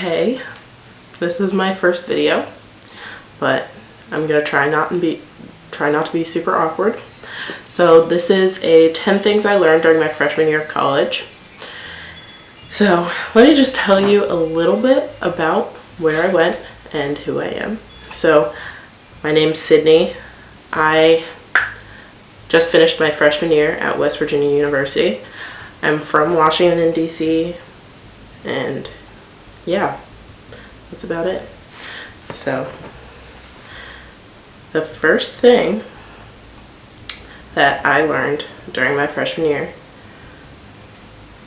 Hey, this is my first video, but I'm gonna try not to be super awkward. So this is a 10 things I learned during my freshman year of college. So let me just tell you a little bit about where I went and who I am. So my name's Sydney. I just finished my freshman year at West Virginia University. I'm from Washington, D.C., and yeah, that's about it. So the first thing that I learned during my freshman year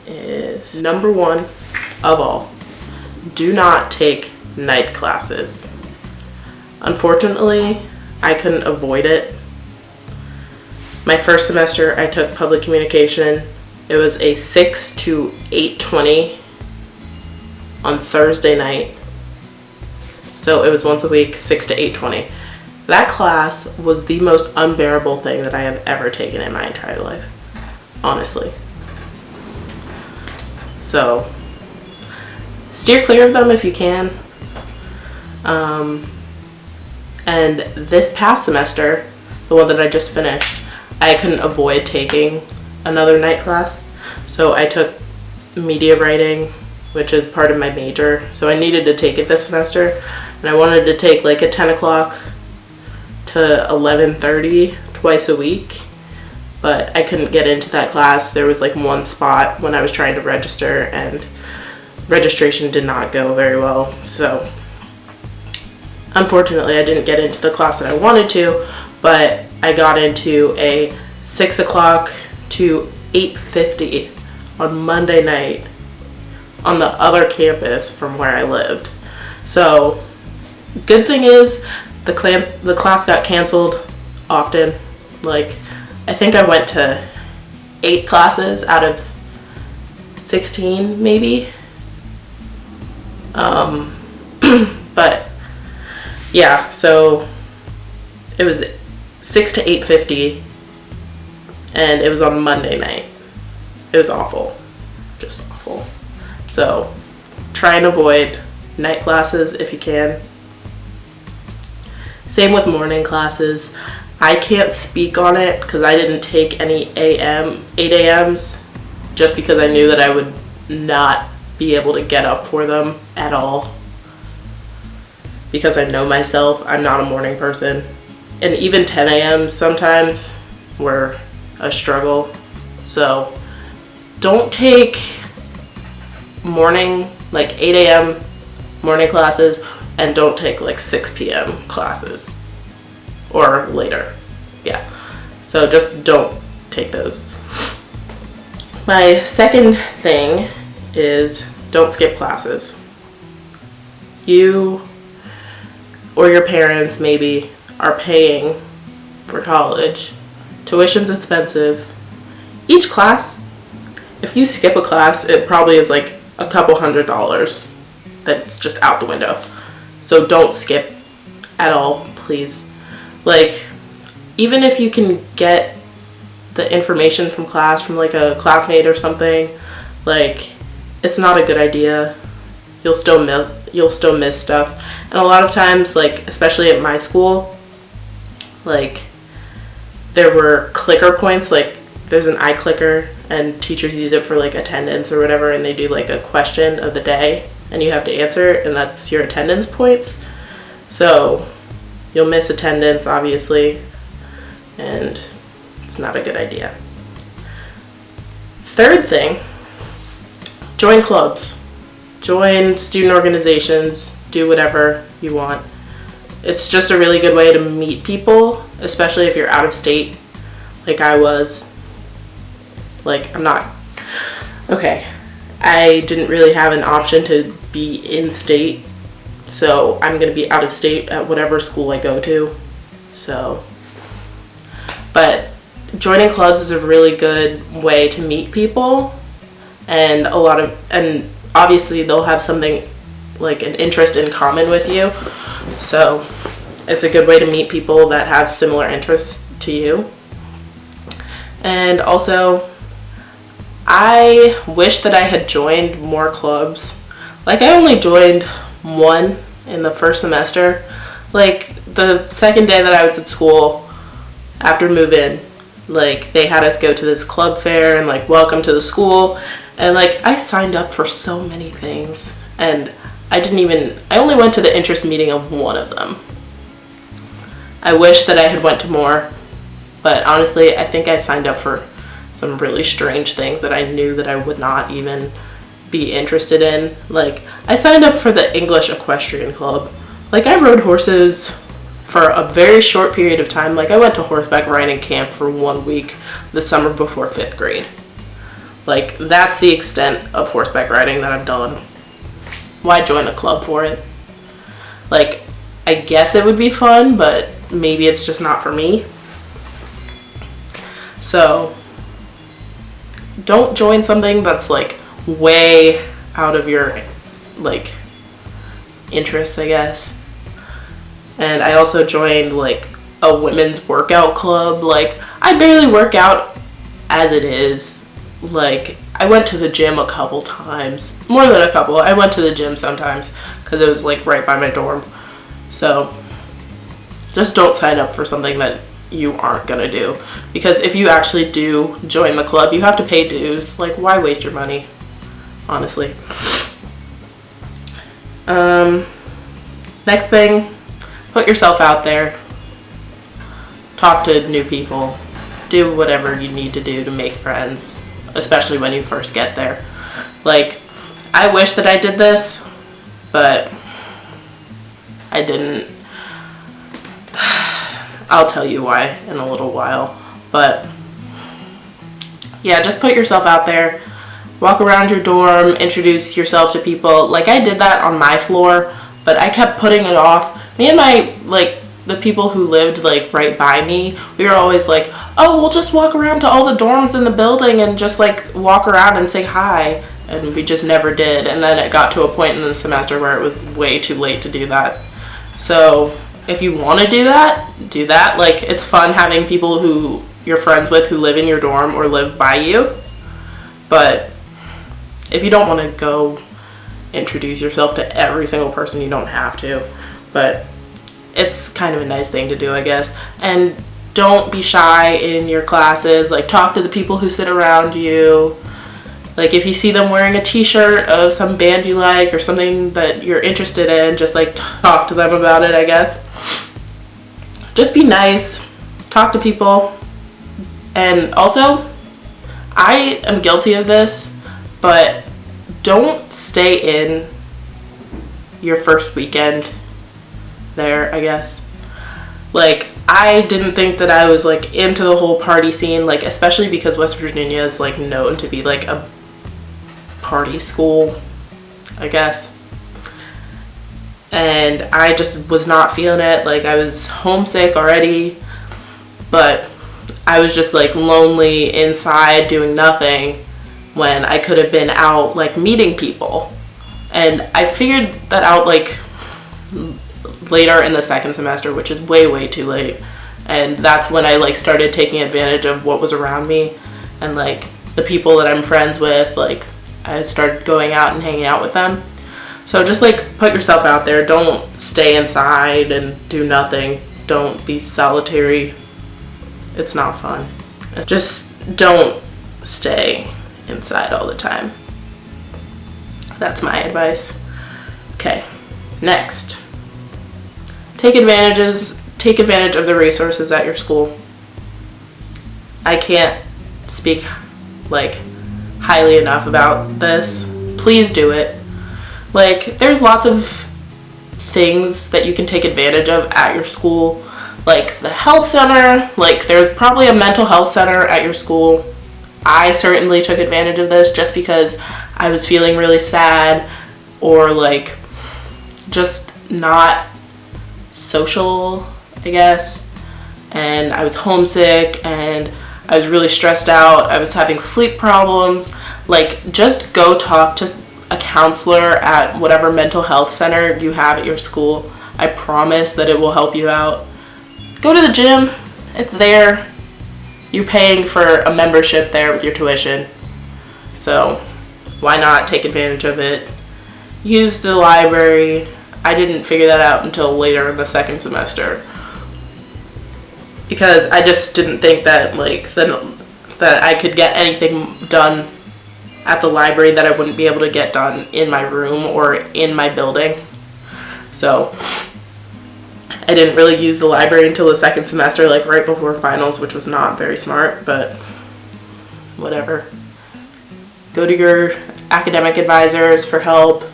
is, number one of all, do not take night classes. Unfortunately, I couldn't avoid it. My first semester, I took public communication. It was a 6 to 8:20 on Thursday night. So it was once a week, 6 to 8:20. That class was the most unbearable thing that I have ever taken in my entire life, honestly. So steer clear of them if you can. And this past semester, the one that I just finished, I couldn't avoid taking another night class. So I took media writing, which is part of my major. So I needed to take it this semester, and I wanted to take like a 10 o'clock to 11:30 twice a week, but I couldn't get into that class. There was like one spot when I was trying to register, and registration did not go very well. So unfortunately, I didn't get into the class that I wanted to, but I got into a 6 o'clock to 8:50 on Monday night on the other campus from where I lived. So good thing is the class got canceled often. Like, I think I went to 8 classes out of 16 maybe. But yeah, so it was 6 to 8:50, and it was on Monday night. It was awful, just awful. So try and avoid night classes if you can. Same with morning classes. I can't speak on it because I didn't take any 8 a.m.s just because I knew that I would not be able to get up for them at all. Because I know myself, I'm not a morning person. And even 10 a.m. sometimes were a struggle. So don't take morning, like 8 a.m. morning classes, and don't take like 6 p.m. classes or later. Yeah, so just don't take those. My second thing is, don't skip classes. You or your parents maybe are paying for college. Tuition's expensive. Each class, if you skip a class, it probably is like a couple $100 that's just out the window. So don't skip at all, please. Like, even if you can get the information from class from like a classmate or something, like, it's not a good idea. You'll still miss stuff. And a lot of times, like, especially at my school, like, there were clicker points. Like, there's an iClicker, and teachers use it for like attendance or whatever, and they do like a question of the day, and you have to answer, and that's your attendance points. So you'll miss attendance, obviously, and it's not a good idea. Third thing, join clubs. Join student organizations. Do whatever you want. It's just a really good way to meet people, especially if you're out of state, like I was. Like, I didn't really have an option to be in state, so I'm going to be out of state at whatever school I go to. So, but joining clubs is a really good way to meet people, and obviously they'll have something like an interest in common with you. So it's a good way to meet people that have similar interests to you. And also, I wish that I had joined more clubs. Like, I only joined one in the first semester. Like, the second day that I was at school, after move-in, like, they had us go to this club fair and, like, welcome to the school. And, like, I signed up for so many things. And I only went to the interest meeting of one of them. I wish that I had went to more. But honestly, I think I signed up for some really strange things that I knew that I would not even be interested in. Like, I signed up for the English Equestrian Club. Like, I rode horses for a very short period of time. Like, I went to horseback riding camp for 1 week the summer before 5th grade. Like, that's the extent of horseback riding that I've done. Why join a club for it? Like, I guess it would be fun, but maybe it's just not for me. So, don't join something that's, like, way out of your, like, interests, I guess. And I also joined, like, a women's workout club. Like, I barely work out as it is. Like, I went to the gym a couple times. More than a couple. I went to the gym sometimes because it was, like, right by my dorm. So, just don't sign up for something that you aren't gonna do. Because if you actually do join the club, you have to pay dues. Like, why waste your money? Honestly. Next thing, put yourself out there. Talk to new people. Do whatever you need to do to make friends, especially when you first get there. Like, I wish that I did this, but I didn't. I'll tell you why in a little while. But yeah, just put yourself out there. Walk around your dorm, introduce yourself to people. Like, I did that on my floor, but I kept putting it off. Me and my, like, the people who lived, like, right by me, we were always like, oh, we'll just walk around to all the dorms in the building and just, like, walk around and say hi. And we just never did. And then it got to a point in the semester where it was way too late to do that. So if you want to do that, do that. Like, it's fun having people who you're friends with who live in your dorm or live by you. But if you don't want to go introduce yourself to every single person, you don't have to. But it's kind of a nice thing to do, I guess. And don't be shy in your classes. Like, talk to the people who sit around you. Like, if you see them wearing a t-shirt of some band you like or something that you're interested in, just, like, talk to them about it, I guess. Just be nice. Talk to people. And also, I am guilty of this, but don't stay in your first weekend there, I guess. Like, I didn't think that I was, like, into the whole party scene, like, especially because West Virginia is, like, known to be, like, a party school, I guess. And I just was not feeling it. Like, I was homesick already, but I was just, like, lonely inside doing nothing when I could have been out, like, meeting people. And I figured that out, like, later in the second semester, which is way, way too late. And that's when I, like, started taking advantage of what was around me and, like, the people that I'm friends with. Like, I started going out and hanging out with them. So just, like, put yourself out there. Don't stay inside and do nothing. Don't be solitary. It's not fun. Just don't stay inside all the time. That's my advice. Okay, next. Take advantage of the resources at your school. I can't speak, like, highly enough about this. Please do it. Like, there's lots of things that you can take advantage of at your school. Like the health center, like, there's probably a mental health center at your school. I certainly took advantage of this just because I was feeling really sad or, like, just not social, I guess. And I was homesick and I was really stressed out. I was having sleep problems. Like, just go talk to a counselor at whatever mental health center you have at your school. I promise that it will help you out. Go to the gym. It's there. You're paying for a membership there with your tuition. So why not take advantage of it use the library. I didn't figure that out until later in the second semester, because I just didn't think that that I could get anything done at the library that I wouldn't be able to get done in my room or in my building. So I didn't really use the library until the second semester, like right before finals, which was not very smart, but whatever. Go to your academic advisors for help.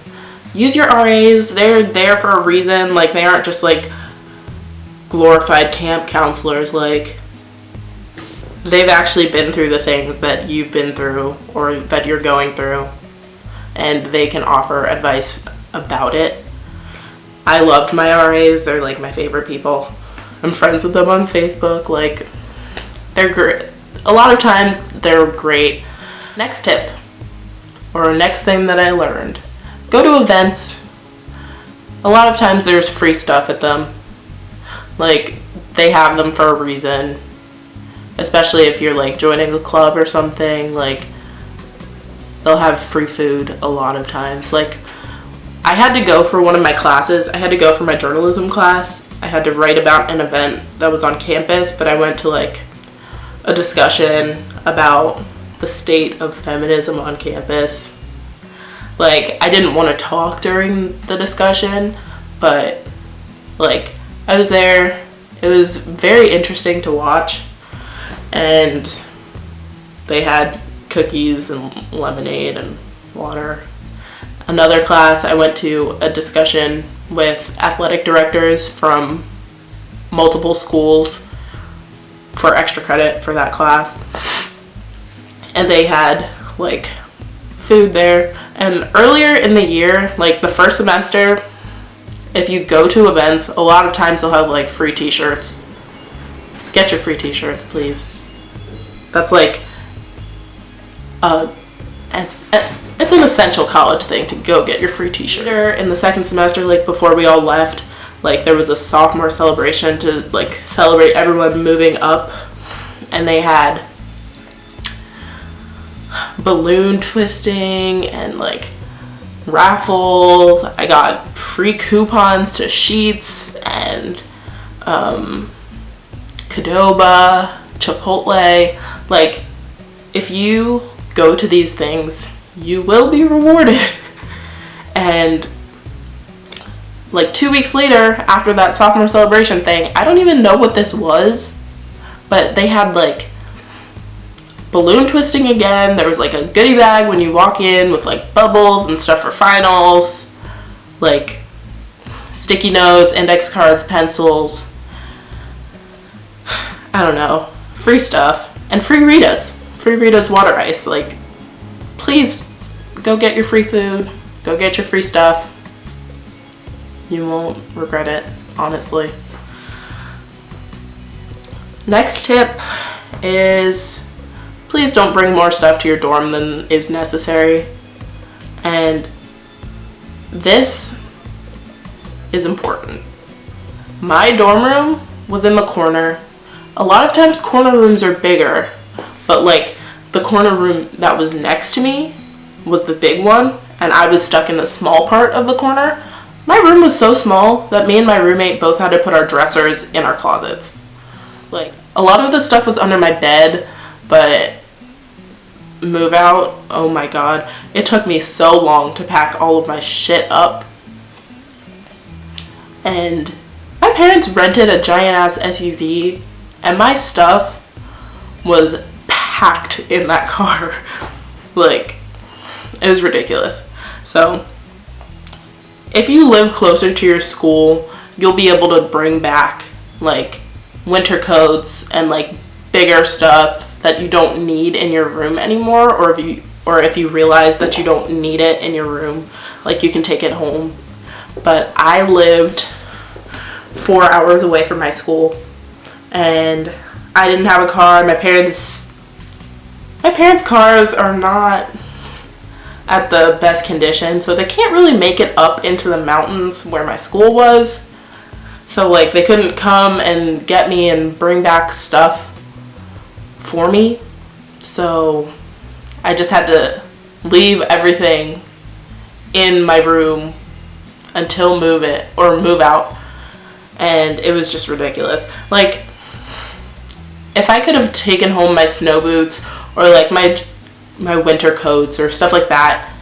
Use your RAs. They're there for a reason. Like, they aren't just like glorified camp counselors. Like, they've actually been through the things that you've been through or that you're going through, and they can offer advice about it. I loved my RAs. They're like my favorite people. I'm friends with them on Facebook. Like, they're great. A lot of times they're great. Next tip, or next thing that I learned: go to events. A lot of times there's free stuff at them. Like, they have them for a reason. Especially if you're like joining a club or something, like, they'll have free food a lot of times. Like, I had to go for one of my classes. I had to go for my journalism class. I had to write about an event that was on campus, but I went to like a discussion about the state of feminism on campus. Like, I didn't want to talk during the discussion, but like, I was there. It was very interesting to watch, and they had cookies and lemonade and water. Another class, I went to a discussion with athletic directors from multiple schools for extra credit for that class. And they had like food there. And earlier in the year, like the first semester, if you go to events, a lot of times they'll have like free t-shirts. Get your free t-shirt, please. That's like it's an essential college thing to go get your free t-shirts. In the second semester, like before we all left, like there was a sophomore celebration to like celebrate everyone moving up, and they had balloon twisting and like raffles. I got free coupons to Sheets and Qdoba, Chipotle. Like, if you go to these things, you will be rewarded. And like 2 weeks later, after that sophomore celebration thing, I don't even know what this was, but they had like balloon twisting again. There was like a goodie bag when you walk in with like bubbles and stuff for finals, like sticky notes, index cards, pencils, I don't know, free stuff, and free Rita's water ice. Like, please go get your free food, go get your free stuff. You won't regret it, honestly. Next tip is, please don't bring more stuff to your dorm than is necessary. And this is important. My dorm room was in the corner. A lot of times corner rooms are bigger, but like the corner room that was next to me was the big one, and I was stuck in the small part of the corner. My room was so small that me and my roommate both had to put our dressers in our closets. Like, a lot of the stuff was under my bed, but move out, oh my god, it took me so long to pack all of my shit up. And my parents rented a giant ass SUV, and my stuff was packed in that car. Like, it was ridiculous. So if you live closer to your school, you'll be able to bring back like winter coats and like bigger stuff that you don't need in your room anymore, or if you realize that you don't need it in your room, like you can take it home. But I lived 4 hours away from my school, and I didn't have a car. My parents' cars are not at the best condition, so they can't really make it up into the mountains where my school was. So like, they couldn't come and get me and bring back stuff for me. So I just had to leave everything in my room until move out, and it was just ridiculous. Like, if I could have taken home my snow boots or like my winter coats or stuff like that,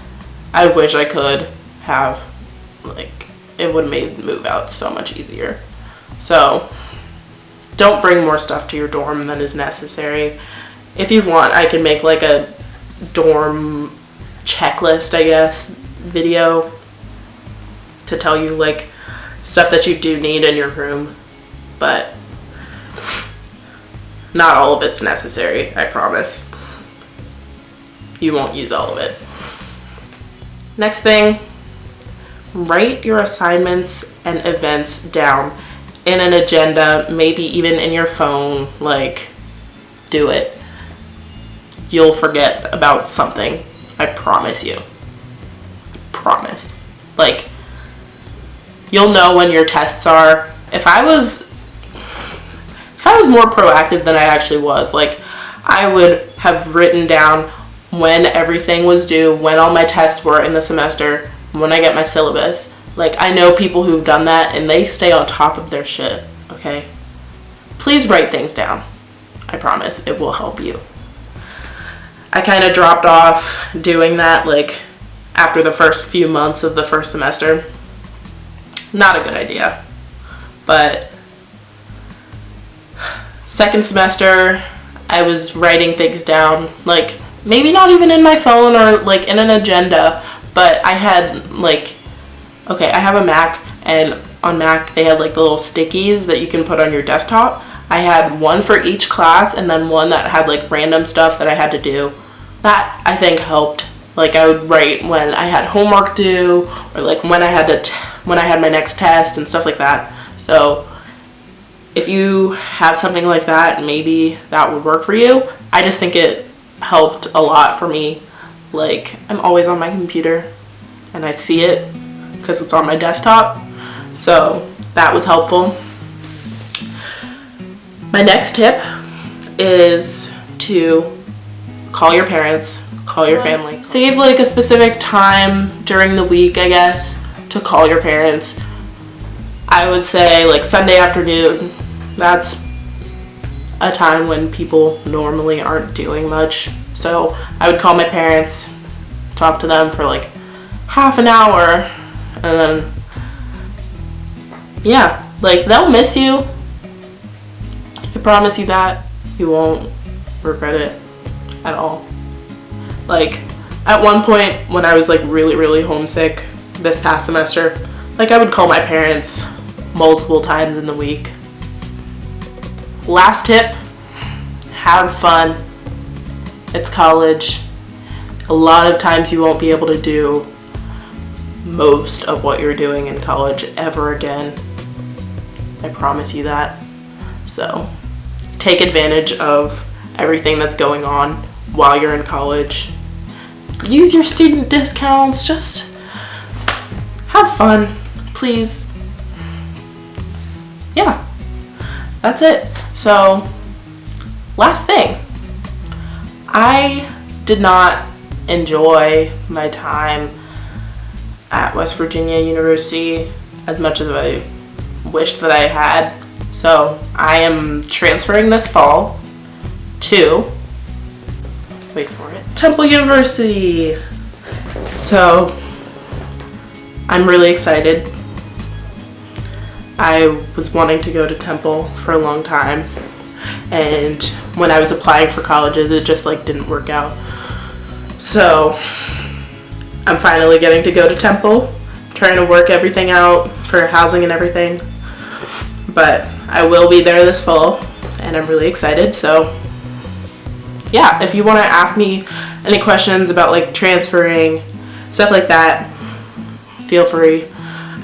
I wish I could have. Like, it would have made move out so much easier. So don't bring more stuff to your dorm than is necessary. If you want, I can make like a dorm checklist, I guess, video to tell you like stuff that you do need in your room, but not all of it's necessary, I promise. You won't use all of it. Next thing, write your assignments and events down in an agenda, maybe even in your phone. Like, do it. You'll forget about something, I promise you. Promise. Like, you'll know when your tests are. If I was more proactive than I actually was, like, I would have written down when everything was due, when all my tests were in the semester, when I get my syllabus. Like, I know people who've done that and they stay on top of their shit, okay? Please write things down. I promise it will help you. I kind of dropped off doing that, like, after the first few months of the first semester. Not a good idea. But second semester, I was writing things down, like, maybe not even in my phone or like in an agenda, but I had like, okay, I have a Mac, and on Mac they had like the little stickies that you can put on your desktop. I had one for each class and then one that had like random stuff that I had to do. That I think helped. Like, I would write when I had homework due, or like when I had my next test and stuff like that. So if you have something like that, maybe that would work for you. I just think it helped a lot for me. Like, I'm always on my computer and I see it because it's on my desktop, so that was helpful. My next tip is to call your parents, call your family. Save like a specific time during the week, I guess, to call your parents. I would say like Sunday afternoon. That's a time when people normally aren't doing much. So I would call my parents, talk to them for like half an hour, and then, yeah, like, they'll miss you. I promise you that. You won't regret it at all. Like, at one point when I was like really, really homesick this past semester, like, I would call my parents multiple times in the week. Last tip, have fun. It's college. A lot of times you won't be able to do most of what you're doing in college ever again. I promise you that. So take advantage of everything that's going on while you're in college. Use your student discounts. Just have fun, please. Yeah, that's it. So, last thing. I did not enjoy my time at West Virginia University as much as I wished that I had. So I am transferring this fall to, wait for it, Temple University. So I'm really excited. I was wanting to go to Temple for a long time, and when I was applying for colleges, it just like didn't work out. So I'm finally getting to go to Temple, trying to work everything out for housing and everything. But I will be there this fall, and I'm really excited. So yeah, if you want to ask me any questions about like transferring, stuff like that, feel free.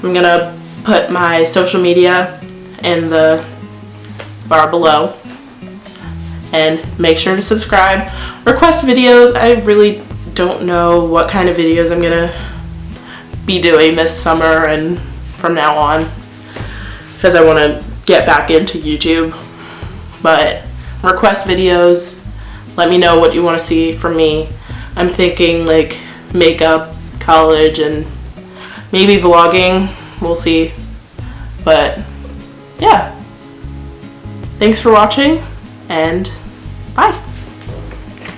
I'm gonna put my social media in the bar below, and make sure to subscribe. Request videos. I really don't know what kind of videos I'm gonna be doing this summer and from now on, because I want to get back into YouTube. But request videos. Let me know what you want to see from me. I'm thinking like makeup, college, and maybe vlogging, we'll see. But yeah, thanks for watching, and